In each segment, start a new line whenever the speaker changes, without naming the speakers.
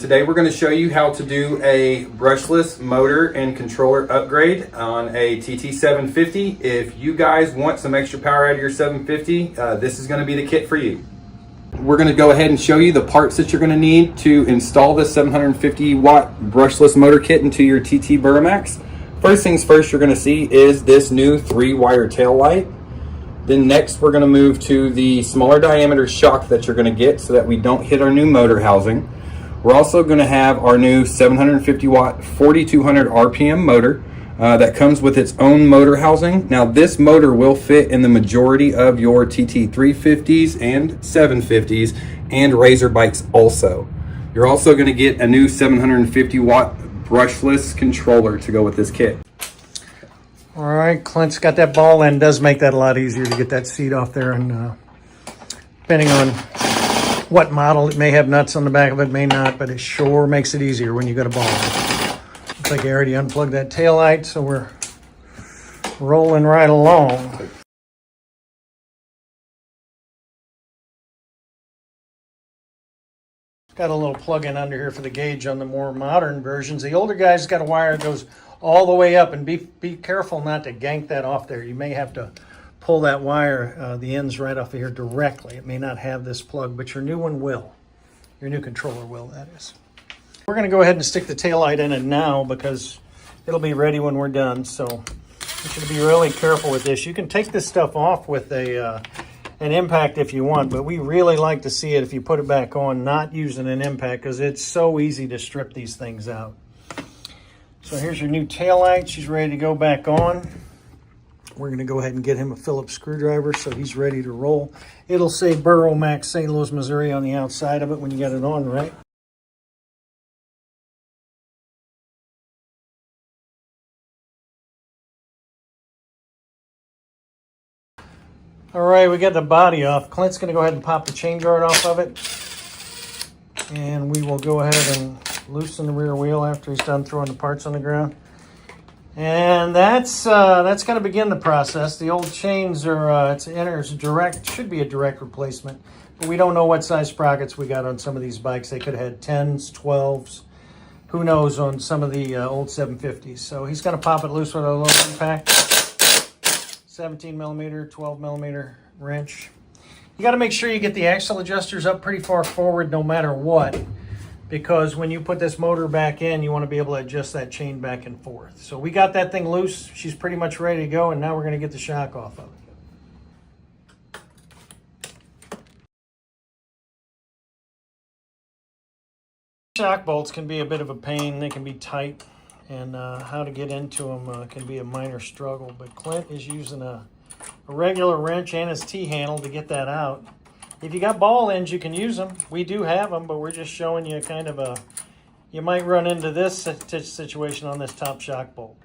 Today we're going to show you how to do a brushless motor and controller upgrade on a TT750. If you guys want some extra power out of your 750, this is going to be the kit for you. We're going to go ahead and show you the parts that you're going to need to install this 750 watt brushless motor kit into your TT Burromax. First things first, you're going to see is this new 3-wire tail light. Then next we're going to move to the smaller diameter shock that you're going to get so that we don't hit our new motor housing. We're also going to have our new 750 watt 4200 RPM motor that comes with its own motor housing. Now this motor will fit in the majority of your TT350s and 750s and Razor bikes also. You're also going to get a new 750 watt brushless controller to go with this kit.
All right, Clint's got that ball end. Does make that a lot easier to get that seat off there, and depending on what model, it may have nuts on the back of it, may not, but it sure makes it easier when you got a ball. Looks like I already unplugged that tail light, so we're rolling right along. Got a little plug-in under here for the gauge on the more modern versions. The older guys got a wire that goes all the way up, and be careful not to gank that off there. You may have to pull that wire, the ends right off of here directly. It may not have this plug, but your new one will. Your new controller will, that is. We're going to go ahead and stick the taillight in it now because it'll be ready when we're done. So you should be really careful with this. You can take this stuff off with an impact if you want, but we really like to see it if you put it back on, not using an impact, because it's so easy to strip these things out. So here's your new taillight. She's ready to go back on. We're going to go ahead and get him a Phillips screwdriver so he's ready to roll. It'll say Burromax, St. Louis, Missouri on the outside of it when you get it on, right? All right, we got the body off. Clint's going to go ahead and pop the chain guard off of it. And we will go ahead and loosen the rear wheel after he's done throwing the parts on the ground. And that's going to begin the process. The old chains are, it's direct, should be a direct replacement. But we don't know what size sprockets we got on some of these bikes. They could have had 10s, 12s, who knows on some of the old 750s. So he's going to pop it loose with a little impact. 17 millimeter, 12 millimeter wrench. You got to make sure you get the axle adjusters up pretty far forward no matter what, because when you put this motor back in, you want to be able to adjust that chain back and forth. So we got that thing loose. She's pretty much ready to go, and now we're going to get the shock off of it. Shock bolts can be a bit of a pain. They can be tight, and how to get into them can be a minor struggle. But Clint is using a regular wrench and his T-handle to get that out. If you got ball ends, you can use them. We do have them, but we're just showing you kind of you might run into this situation on this top shock bolt.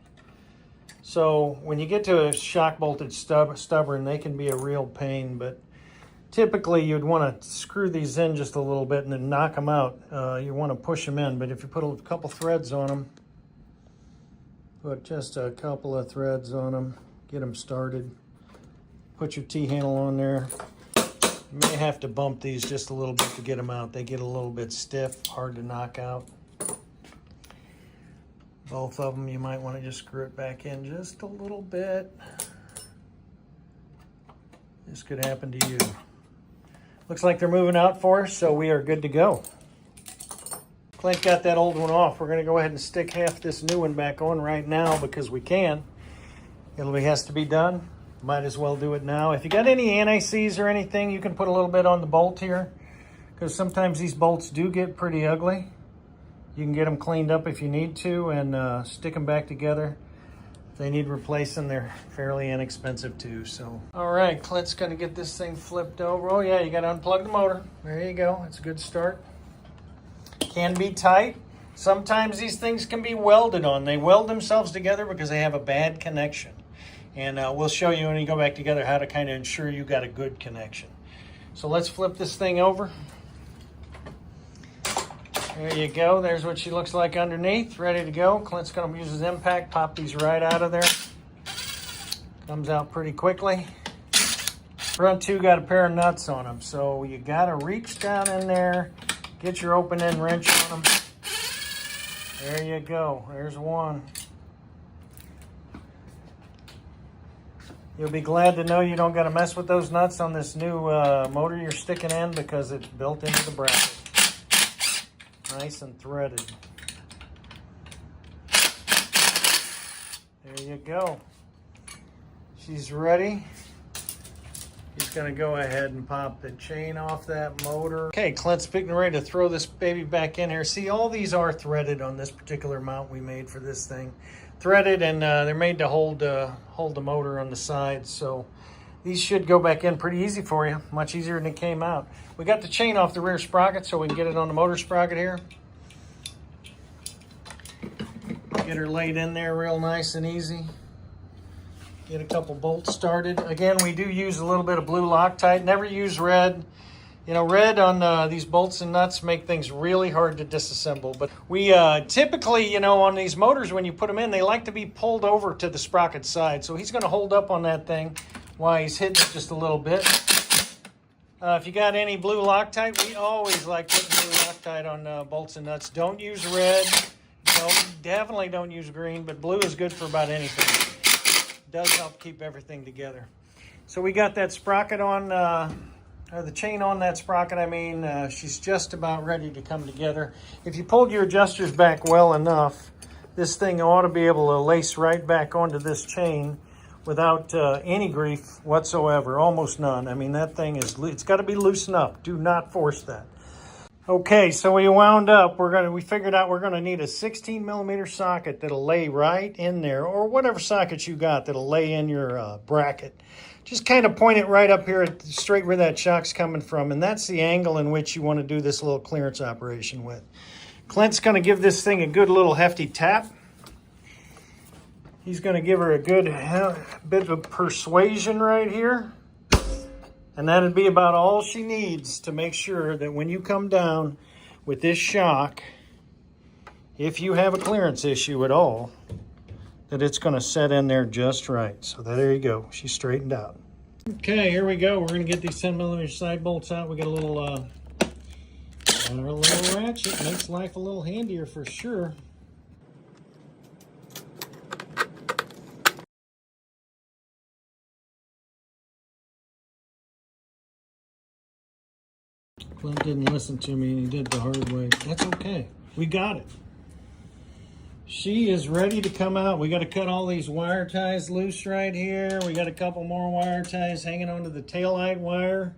So when you get to a shock bolted stubborn, they can be a real pain, but typically you'd want to screw these in just a little bit and then knock them out. You want to push them in, but if you put a couple threads on them, put just a couple of threads on them, get them started, put your T-handle on there. You may have to bump these just a little bit to get them out. They get a little bit stiff, hard to knock out. Both of them, you might want to just screw it back in just a little bit. This could happen to you. Looks like they're moving out for us, so we are good to go. Clint got that old one off. We're going to go ahead and stick half this new one back on right now because we can. It has to be done. Might as well do it now. If you got any anti-seize or anything, you can put a little bit on the bolt here, because sometimes these bolts do get pretty ugly. You can get them cleaned up if you need to and stick them back together. If they need replacing, they're fairly inexpensive too. So, all right, Clint's going to get this thing flipped over. Oh yeah, you got to unplug the motor. There you go. It's a good start. Can be tight. Sometimes these things can be welded on. They weld themselves together because they have a bad connection. And we'll show you when you go back together how to kind of ensure you got a good connection. So let's flip this thing over. There you go. There's what she looks like underneath, ready to go. Clint's going to use his impact, pop these right out of there. Comes out pretty quickly. Front two got a pair of nuts on them, so you got to reach down in there, get your open end wrench on them. There you go. There's one. You'll be glad to know you don't got to mess with those nuts on this new motor you're sticking in because it's built into the bracket. Nice and threaded. There you go. She's ready. He's going to go ahead and pop the chain off that motor. Okay, Clint's getting ready to throw this baby back in here. See, all these are threaded on this particular mount we made for this thing. Threaded, and they're made to hold the motor on the sides. So these should go back in pretty easy for you. Much easier than it came out. We got the chain off the rear sprocket so we can get it on the motor sprocket here. Get her laid in there real nice and easy. Get a couple bolts started. Again, we do use a little bit of blue Loctite. Never use red. You know, red on these bolts and nuts make things really hard to disassemble. But we typically, you know, on these motors, when you put them in, they like to be pulled over to the sprocket side. So he's going to hold up on that thing while he's hitting it just a little bit. If you got any blue Loctite, we always like putting blue Loctite on bolts and nuts. Don't use red. Definitely don't use green, but blue is good for about anything. It does help keep everything together. So we got that sprocket on, the chain on that sprocket, I mean. She's just about ready to come together. If you pulled your adjusters back well enough, this thing ought to be able to lace right back onto this chain without any grief whatsoever, almost none. I mean, that thing is, it's got to be loosened up. Do not force that. Okay, so we wound up, we figured out we're gonna need a 16mm socket that'll lay right in there, or whatever socket you got that'll lay in your bracket. Just kind of point it right up here, straight where that shock's coming from, and that's the angle in which you want to do this little clearance operation with. Clint's gonna give this thing a good little hefty tap. He's gonna give her a good bit of persuasion right here. And that'd be about all she needs to make sure that when you come down with this shock, if you have a clearance issue at all, that it's going to set in there just right. So there you go. She's straightened out. Okay, here we go. We're going to get these 10mm side bolts out. We got a little ratchet. Makes life a little handier for sure. Clint didn't listen to me and he did the hard way. That's okay. We got it. She is ready to come out. We got to cut all these wire ties loose right here. We got a couple more wire ties hanging onto the taillight wire.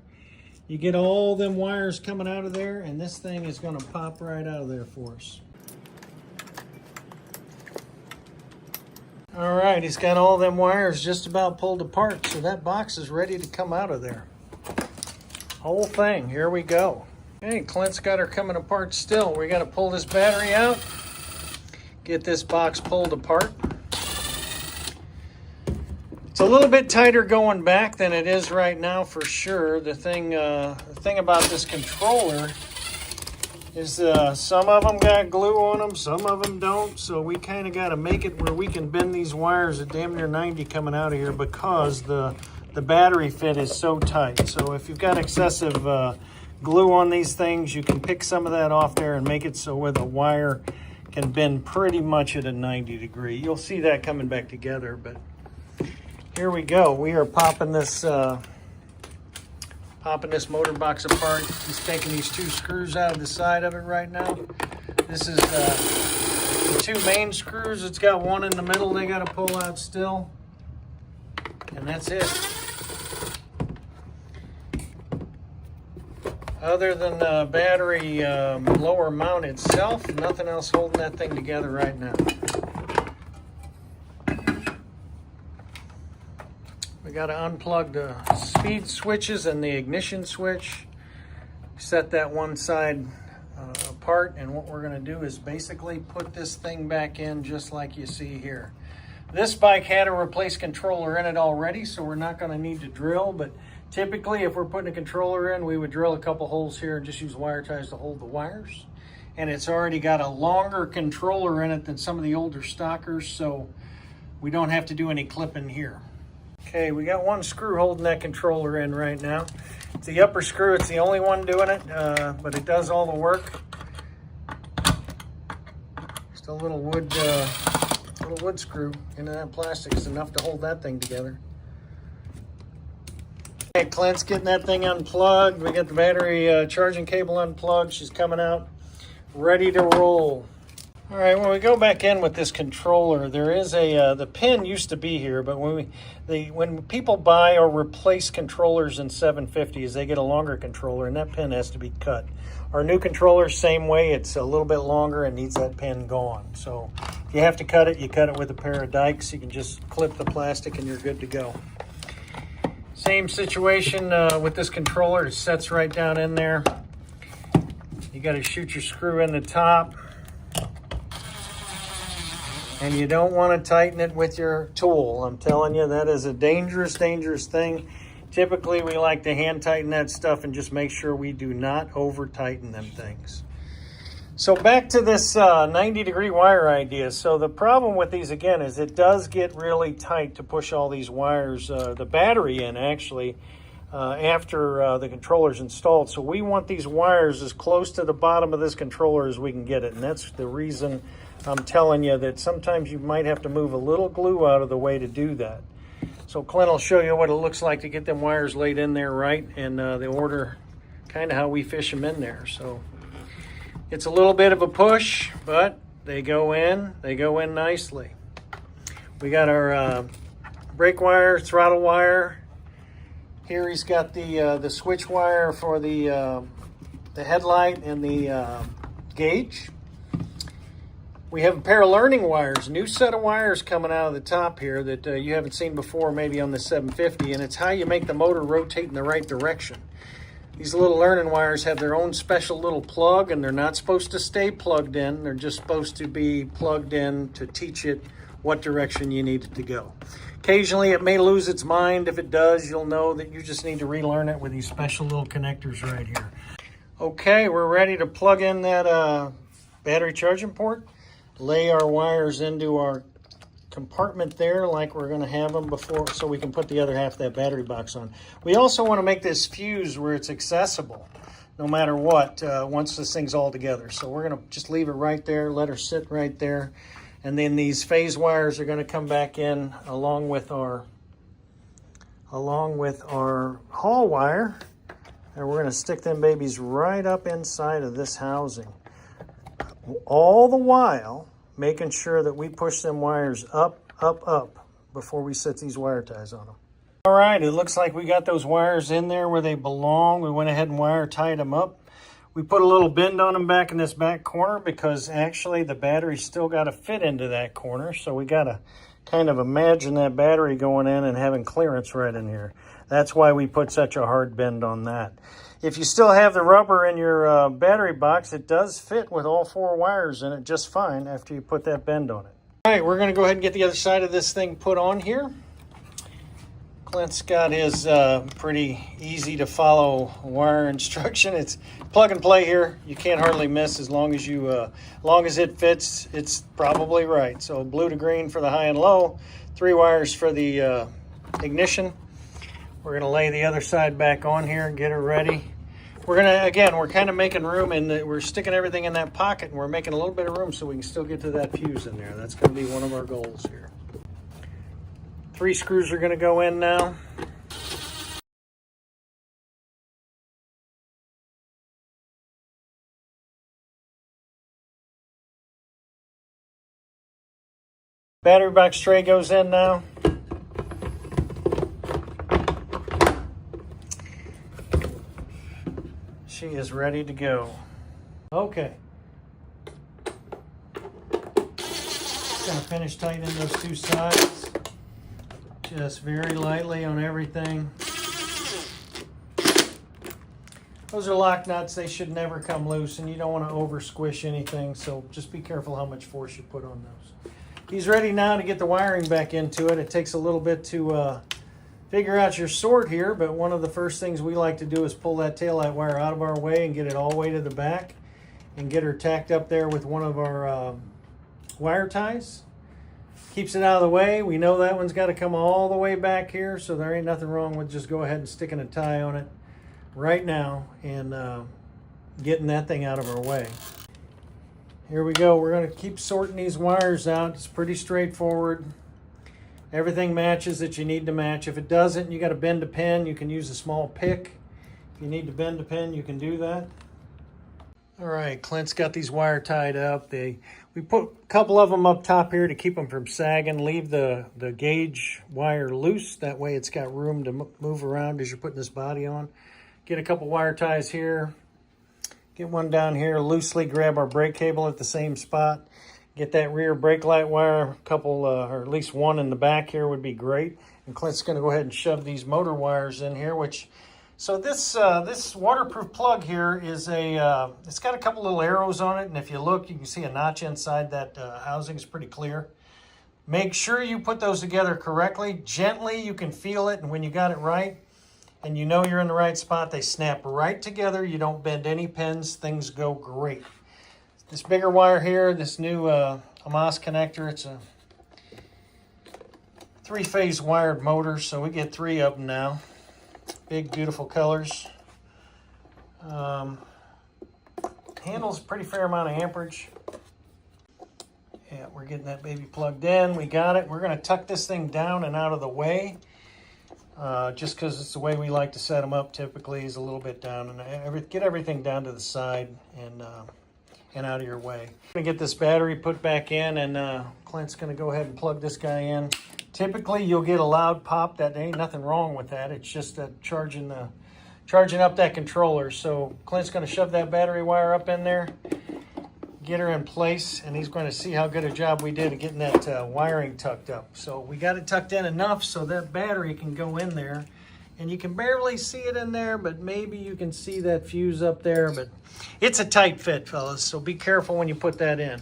You get all them wires coming out of there and this thing is going to pop right out of there for us. All right, he's got all them wires just about pulled apart, so that box is ready to come out of there. Whole thing, here we go. Okay, Clint's got her coming apart still. We got to pull this battery out, get this box pulled apart. It's a little bit tighter going back than it is right now for sure. The thing about this controller is some of them got glue on them, some of them don't. So we kind of got to make it where we can bend these wires at damn near 90 coming out of here because the battery fit is so tight. So if you've got excessive glue on these things, you can pick some of that off there and make it so where the wire can bend pretty much at a 90 degree. You'll see that coming back together, but here we go. We are popping this motor box apart. He's taking these two screws out of the side of it right now. This is the two main screws. It's got one in the middle they got to pull out still. And that's it. Other than the battery lower mount itself, nothing else holding that thing together right now. We got to unplug the speed switches and the ignition switch. Set that one side apart, and what we're going to do is basically put this thing back in just like you see here. This bike had a replace controller in it already, so we're not going to need to drill, but typically if we're putting a controller in, we would drill a couple holes here and just use wire ties to hold the wires. And it's already got a longer controller in it than some of the older stockers, so we don't have to do any clipping here. Okay, we got one screw holding that controller in right now. It's the upper screw, it's the only one doing it, but it does all the work. Just Just a little wood screw into that plastic is enough to hold that thing together. Okay, Clint's getting that thing unplugged. We got the battery charging cable unplugged. She's coming out ready to roll. All right, when we go back in with this controller, there is the pin used to be here, but when people buy or replace controllers in 750s, they get a longer controller, and that pin has to be cut. Our new controller, same way, it's a little bit longer and needs that pin gone. So if you have to cut it, you cut it with a pair of dikes. You can just clip the plastic and you're good to go. Same situation with this controller. It sets right down in there. You got to shoot your screw in the top. And you don't want to tighten it with your tool. I'm telling you, that is a dangerous, dangerous thing. Typically, we like to hand tighten that stuff and just make sure we do not over tighten them things. So back to this 90-degree wire idea. So the problem with these, again, is it does get really tight to push all these wires, the battery in actually, after the controller's installed. So we want these wires as close to the bottom of this controller as we can get it. And that's the reason I'm telling you that sometimes you might have to move a little glue out of the way to do that. So Clint will show you what it looks like to get them wires laid in there right, and the order, kind of how we fish them in there. So it's a little bit of a push, but they go in nicely. We got our brake wire, throttle wire. Here he's got the switch wire for the headlight and the gauge. We have a pair of learning wires, new set of wires coming out of the top here that you haven't seen before maybe on the 750, and it's how you make the motor rotate in the right direction. These little learning wires have their own special little plug, and they're not supposed to stay plugged in. They're just supposed to be plugged in to teach it what direction you need it to go. Occasionally it may lose its mind. If it does, you'll know that you just need to relearn it with these special little connectors right here. Okay, we're ready to plug in that battery charging port. Lay our wires into our compartment there like we're going to have them before, so we can put the other half of that battery box on. We also want to make this fuse where it's accessible no matter what once this thing's all together. So we're going to just leave it right there, let her sit right there, and then these phase wires are going to come back in along with our hall wire, and we're going to stick them babies right up inside of this housing. All the while making sure that we push them wires up before we set these wire ties on them. All right, it looks like we got those wires in there where they belong. We went ahead and wire tied them up. We put a little bend on them back in this back corner because actually the battery's still got to fit into that corner. So we got to kind of imagine that battery going in and having clearance right in here. That's why we put such a hard bend on that. If you still have the rubber in your battery box, it does fit with all four wires in it just fine after you put that bend on it. All right, we're going to go ahead and get the other side of this thing put on here. Clint's got his pretty easy to follow wire instruction. It's plug and play here. You can't hardly miss as long as it fits. It's probably right. So blue to green for the high and low, 3 wires for the ignition. We're going to lay the other side back on here and get her ready. We're kind of making room, and we're sticking everything in that pocket, and we're making a little bit of room so we can still get to that fuse in there. That's going to be one of our goals here. 3 screws are going to go in now. Battery box tray goes in now. She is ready to go. Okay. Just gonna finish tightening those 2 sides. Just very lightly on everything. Those are lock nuts. They should never come loose, and you don't want to over squish anything, so just be careful how much force you put on those. He's ready now to get the wiring back into it. It takes a little bit to figure out your sort here, but one of the first things we like to do is pull that taillight wire out of our way and get it all the way to the back and get her tacked up there with one of our wire ties. Keeps it out of the way. We know that one's got to come all the way back here, so there ain't nothing wrong with just go ahead and sticking a tie on it right now and getting that thing out of our way. Here we go. We're going to keep sorting these wires out. It's pretty straightforward. Everything matches that you need to match. If it doesn't, you got to bend a pin. You can use a small pick. If you need to bend a pin, you can do that. All right, Clint's got these wire tied up. We put a couple of them up top here to keep them from sagging. Leave the gauge wire loose. That way it's got room to move around as you're putting this body on. Get a couple wire ties here. Get one down here. Loosely grab our brake cable at the same spot. Get that rear brake light wire. A couple, or at least one in the back here would be great. And Clint's going to go ahead and shove these motor wires in here, which... So this waterproof plug here is it's got a couple little arrows on it, and if you look, you can see a notch inside that housing. Is pretty clear. Make sure you put those together correctly. Gently, you can feel it, and when you got it right, and you know you're in the right spot, they snap right together. You don't bend any pins. Things go great. This bigger wire here, this new Amos connector, it's a 3-phase wired motor, so we get 3 of them now. Big, beautiful colors. Handles a pretty fair amount of amperage. Yeah, we're getting that baby plugged in. We got it. We're going to tuck this thing down and out of the way. Just because it's the way we like to set them up typically, is a little bit down. And get everything down to the side and out of your way. I'm going to get this battery put back in, and Clint's going to go ahead and plug this guy in. Typically, you'll get a loud pop. That ain't nothing wrong with that. It's just that charging up that controller. So Clint's going to shove that battery wire up in there, get her in place, and he's going to see how good a job we did of getting that wiring tucked up. So we got it tucked in enough so that battery can go in there. And you can barely see it in there, but maybe you can see that fuse up there. But it's a tight fit, fellas, so be careful when you put that in.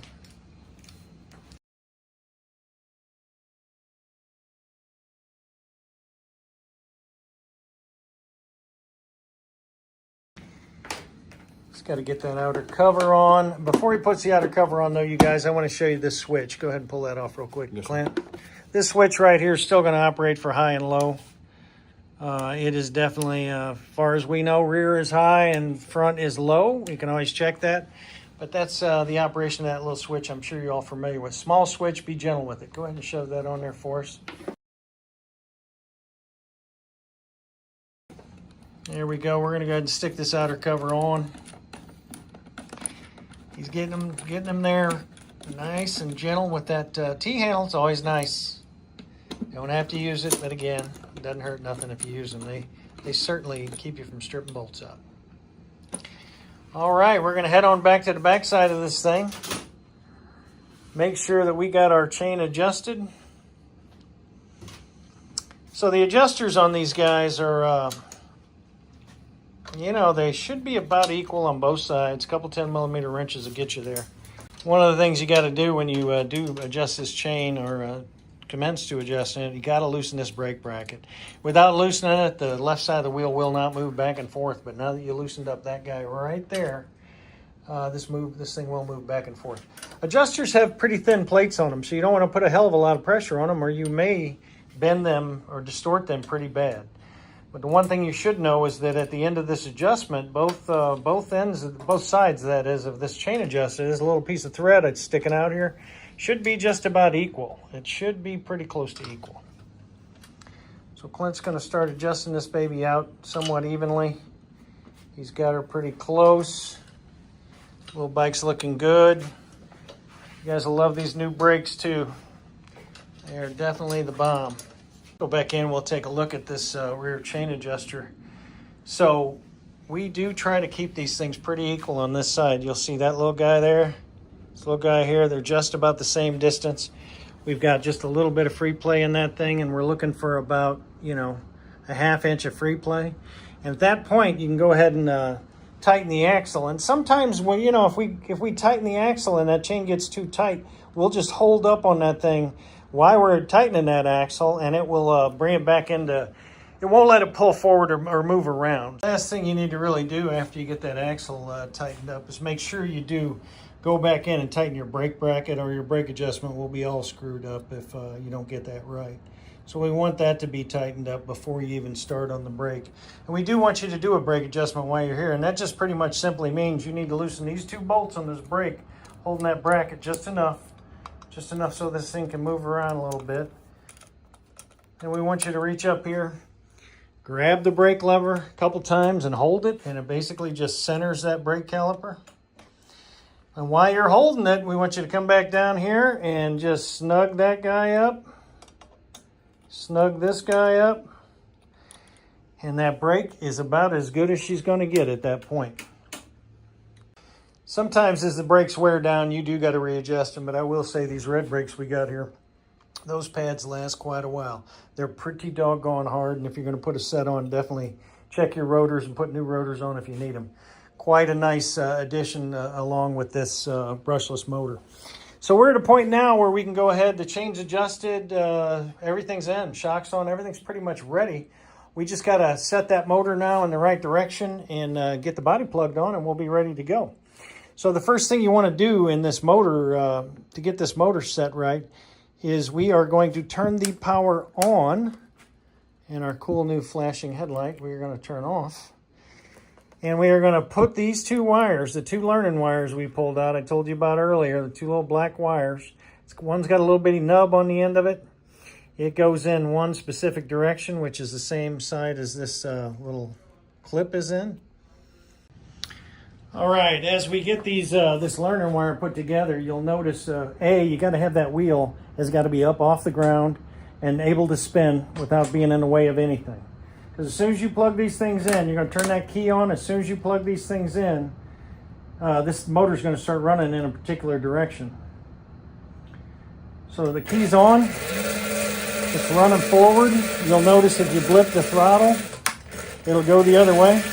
Got to get that outer cover on. Before he puts the outer cover on, though, you guys, I want to show you this switch. Go ahead and pull that off real quick, Clint. This switch right here is still going to operate for high and low. It is definitely, as far as we know, rear is high and front is low. You can always check that. But that's the operation of that little switch I'm sure you're all familiar with. Small switch, be gentle with it. Go ahead and shove that on there for us. There we go. We're going to go ahead and stick this outer cover on. He's getting them there nice and gentle with that T-handle. It's always nice. You don't have to use it, but again, it doesn't hurt nothing if you use them. They certainly keep you from stripping bolts up. All right, we're going to head on back to the back side of this thing. Make sure that we got our chain adjusted. So the adjusters on these guys are... they should be about equal on both sides. A couple 10mm wrenches will get you there. One of the things you got to do when you do adjust this chain or commence to adjusting it, you got to loosen this brake bracket. Without loosening it, the left side of the wheel will not move back and forth. But now that you loosened up that guy right there, this thing will move back and forth. Adjusters have pretty thin plates on them, so you don't want to put a hell of a lot of pressure on them, or you may bend them or distort them pretty bad. But the one thing you should know is that at the end of this adjustment, both sides, that is, of this chain adjuster, there's a little piece of thread that's sticking out here, should be just about equal. It should be pretty close to equal. So Clint's going to start adjusting this baby out somewhat evenly. He's got her pretty close. Little bike's looking good. You guys will love these new brakes too. They're definitely the bomb. Go back in, we'll take a look at this rear chain adjuster. So we do try to keep these things pretty equal on this side. You'll see that little guy there, this little guy here, they're just about the same distance. We've got just a little bit of free play in that thing, and we're looking for about, a 1/2 inch of free play. And at that point, you can go ahead and tighten the axle. And sometimes when, if we tighten the axle and that chain gets too tight, we'll just hold up on that thing while we're tightening that axle, and it will bring it back into, it won't let it pull forward or move around. Last thing you need to really do after you get that axle tightened up is make sure you do go back in and tighten your brake bracket, or your brake adjustment will be all screwed up if you don't get that right. So we want that to be tightened up before you even start on the brake. And we do want you to do a brake adjustment while you're here, and that just pretty much simply means you need to loosen these 2 bolts on this brake holding that bracket just enough so this thing can move around a little bit. And we want you to reach up here, grab the brake lever a couple times and hold it, and it basically just centers that brake caliper. And while you're holding it, we want you to come back down here and just snug that guy up, snug this guy up, and that brake is about as good as she's going to get at that point. Sometimes as the brakes wear down, you do got to readjust them, but I will say these red brakes we got here, those pads last quite a while. They're pretty doggone hard, and if you're going to put a set on, definitely check your rotors and put new rotors on if you need them. Quite a nice addition along with this brushless motor. So we're at a point now where we can go ahead, the chain's adjusted, everything's in, shocks on, everything's pretty much ready. We just got to set that motor now in the right direction and get the body plugged on, and we'll be ready to go. So the first thing you want to do in this motor, to get this motor set right, is we are going to turn the power on, and our cool new flashing headlight we are going to turn off. And we are going to put these two wires, the two learning wires we pulled out, I told you about earlier, the two little black wires. One's got a little bitty nub on the end of it. It goes in one specific direction, which is the same side as this little clip is in. All right, as we get these this learner wire put together, you'll notice, you got to have that wheel has got to be up off the ground and able to spin without being in the way of anything. Because as soon as you plug these things in, you're going to turn that key on. As soon as you plug these things in, this motor's going to start running in a particular direction. So the key's on. It's running forward. You'll notice if you blip the throttle, it'll go the other way.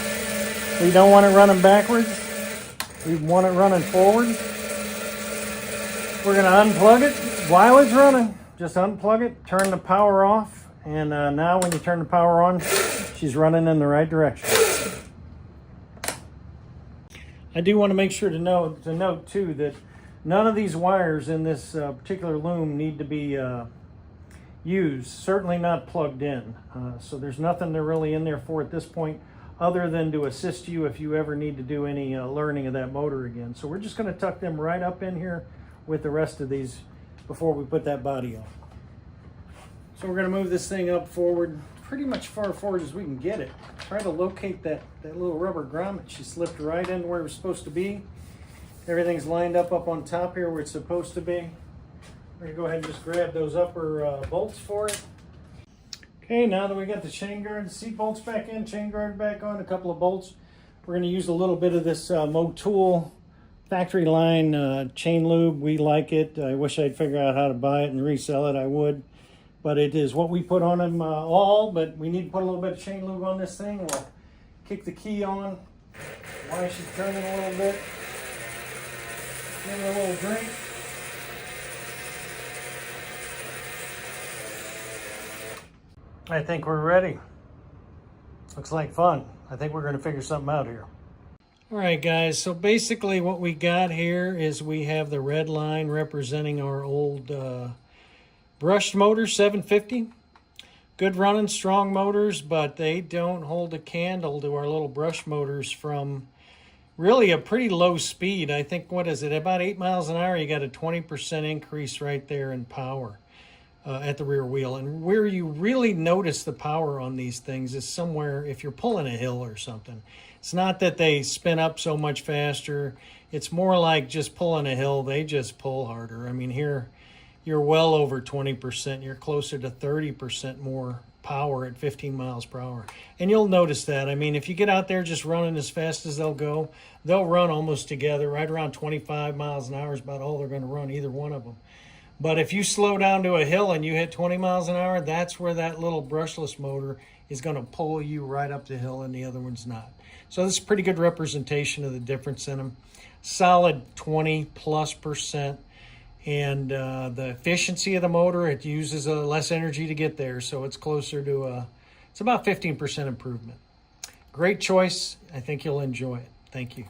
We don't want it running backwards. We want it running forward. We're going to unplug it while it's running. Just unplug it, turn the power off, and now when you turn the power on, she's running in the right direction. I do want to make sure to note too that none of these wires in this particular loom need to be used, certainly not plugged in. So there's nothing they're really in there for at this point, other than to assist you if you ever need to do any learning of that motor again. So we're just going to tuck them right up in here with the rest of these before we put that body on. So we're going to move this thing up forward, pretty much far forward as we can get it. Try to locate that little rubber grommet. She slipped right in where it was supposed to be. Everything's lined up on top here where it's supposed to be. We're going to go ahead and just grab those upper bolts for it. Okay, now that we got the chain guard, seat bolts back in, chain guard back on, a couple of bolts, we're going to use a little bit of this Motul factory line chain lube. We like it. I wish I'd figure out how to buy it and resell it. I would. But it is what we put on them all, but we need to put a little bit of chain lube on this thing. We'll kick the key on while she's turning a little bit. Give it a little drink. I think we're ready. Looks like fun. I think we're going to figure something out here. All right, guys. So basically what we got here is we have the red line representing our old brushed motor 750. Good running, strong motors, but they don't hold a candle to our little brush motors from really a pretty low speed. I think, what is it, about 8 miles an hour, you got a 20% increase right there in power. At the rear wheel. And where you really notice the power on these things is somewhere if you're pulling a hill or something. It's not that they spin up so much faster. It's more like just pulling a hill. They just pull harder. I mean, here you're well over 20%. You're closer to 30% more power at 15 miles per hour. And you'll notice that. I mean, if you get out there just running as fast as they'll go, they'll run almost together. Right around 25 miles an hour is about all they're going to run, either one of them. But if you slow down to a hill and you hit 20 miles an hour, that's where that little brushless motor is going to pull you right up the hill and the other one's not. So this is a pretty good representation of the difference in them. Solid 20+%. And the efficiency of the motor, it uses less energy to get there. So it's closer to, it's about 15% improvement. Great choice. I think you'll enjoy it. Thank you.